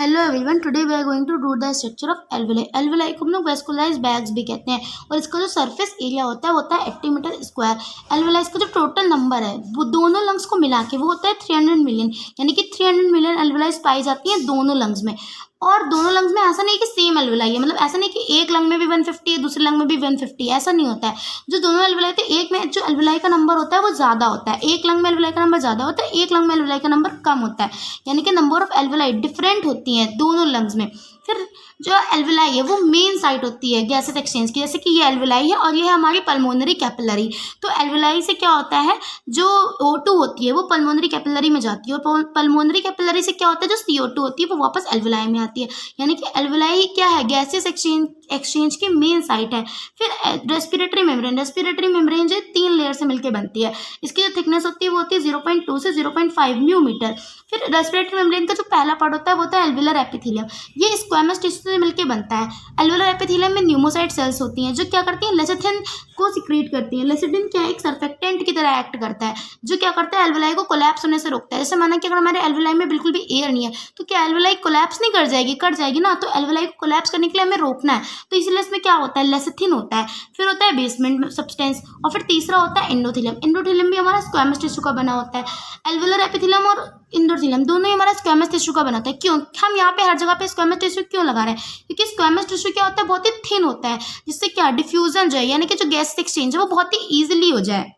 Hello everyone, today we are going to do the structure of एल्वेलाई। एल्वेलाई को हम लोग वेस्कुलराइज बैग्स भी कहते हैं और इसका जो सरफेस एरिया होता है वो होता है 80 मीटर स्क्वायर। एल्वेलाई का जो टोटल नंबर है वो दोनों लंग्स को मिला के वो होता है 300 मिलियन, यानी कि 300 मिलियन एल्वेलाइज पाई जाती हैं दोनों लंग्स में। और दोनों लंग्स में ऐसा नहीं कि सेम एल्वेलाई है, मतलब ऐसा नहीं कि एक लंग में भी 150 है दूसरे लंग में भी 150, ऐसा नहीं होता है। जो दोनों एल्वेलाई थे, एक में जो एल्वेलाई का नंबर होता है वो ज़्यादा होता है, एक लंग में एल्वेलाई का नंबर ज़्यादा होता है, एक लंग में एल्वेलाई का नंबर कम होता है, यानी कि नंबर ऑफ एल्वेलाई डिफरेंट होती हैं दोनों लंग्स में। फिर जो एल्वेलाई है वो मेन साइट होती है गैसेस एक्सचेंज की, जैसे कि ये एल्वेलाई है और ये है हमारी पल्मोनरी कैपिलरी। तो एल्वेलाई से क्या होता है, जो O2 होती है वो पल्मोनरी कैपिलरी में जाती है और पल्मोनरी कैपिलरी से क्या होता है, जो CO2 होती है वो वापस एल्वेलाई में आती है, यानी कि एल्वेलाई क्या है, गैसेस एक्सचेंज की मेन साइट है। फिर रेस्पिरेटरी मेम्ब्रेन जो 3 लेयर से मिलकर बनती है, इसकी जो थिकनेस होती है वो होती है 0.2 से 0.5 म्यूमीटर। फिर रेस्पिरेटरी मेम्ब्रेन का जो पहला पार्ट होता है वो होता है एल्वेलर एपिथेलियम, ये स्क्वैमस टिश्यू से मिलकर बनता है। एल्वेलर एपिथेलियम में न्यूमोसाइट सेल्स होती हैं जो क्या करती हैं, लेसिथिन को सिक्रीट करती हैं। लेसिथिन क्या है, एक सर्फेक्टेंट की तरह एक्ट करता है जो क्या करता है, एल्वेलाई को कोलैप्स होने से रोकता है। जैसे माना कि अगर हमारे एल्वेलाई में बिल्कुल भी एयर नहीं है तो क्या एल्वेलाई कोलैप्स नहीं कर जाएगी, कट जाएगी ना, तो एल्वेलाई को कोलैप्स करने के लिए हमें रोकना है, तो इसलिए इसमें क्या होता है, लेसिथिन होता है। फिर होता है बेसमेंट सब्सटेंस, और फिर तीसरा होता है एंडोथेलियम। एंडोथेलियम भी हमारा स्क्वैमस टिश्यू का बना होता है। एल्वेलर एपिथेलियम और एंडोथेलियम दोनों ही हमारा स्क्वैमस टिश्यू का बनाता है। क्यों हम यहाँ पे हर जगह पे स्क्वैमस टिश्यू क्यों लगा रहे हैं, क्योंकि स्क्वैमस टिश्यू क्या होता है, बहुत ही थिन होता है, जिससे क्या डिफ्यूजन जो है, यानी कि जो गैस एक्सचेंज है वो बहुत ही ईजिली हो जाए।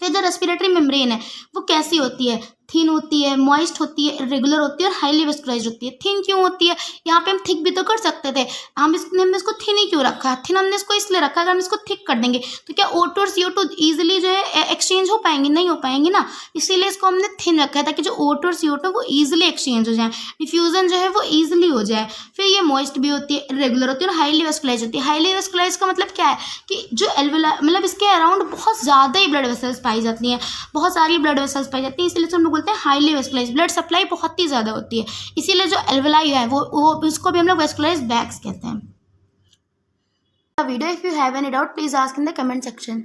फिर जो रेस्पिरेटरी मेम्ब्रेन है वो कैसी होती है, थिन होती है, मॉइस्ट होती है, इरेगुलर होती है और हाईली वेस्कुलाइज्ड होती है। थिन क्यों होती है, यहाँ पे हम थिक भी तो कर सकते थे, हमने इसको थिन ही क्यों रखा, थिन हमने इसको इसलिए रखा अगर हम इसको थिक कर देंगे तो क्या O2 और CO2 ईजिली जो है एक्सचेंज हो पाएंगे, नहीं हो पाएंगे ना, इसीलिए इसको हमने थिन रखा है ताकि जो O2 और CO2 वो ईजिली एक्सचेंज हो जाए, डिफ्यूजन जो है वो ईजिली हो जाए। फिर ये मॉइस्ट भी होती है, इरेगुलर होती है और हाईली वेस्कुलाइज्ड होती है। हाईली वेस्कुलाइज्ड का मतलब क्या है कि जो एल्वेला मतलब इसके अराउंड बहुत ज़्यादा ही ब्लड वेसल्स पाई जाती हैं, बहुत सारी ब्लड वेसल्स पाई जाती हैं, इसलिए हम लोग बोलते हैं हाईली वेस्कुलाइज्ड। ब्लड सप्लाई बहुत ही ज़्यादा होती है, इसीलिए जो एल्वेलाई है वो इसको भी हम लोग वेस्कुलाइज्ड बैग्स कहते हैं। Video if you have any doubt please ask in the comment section.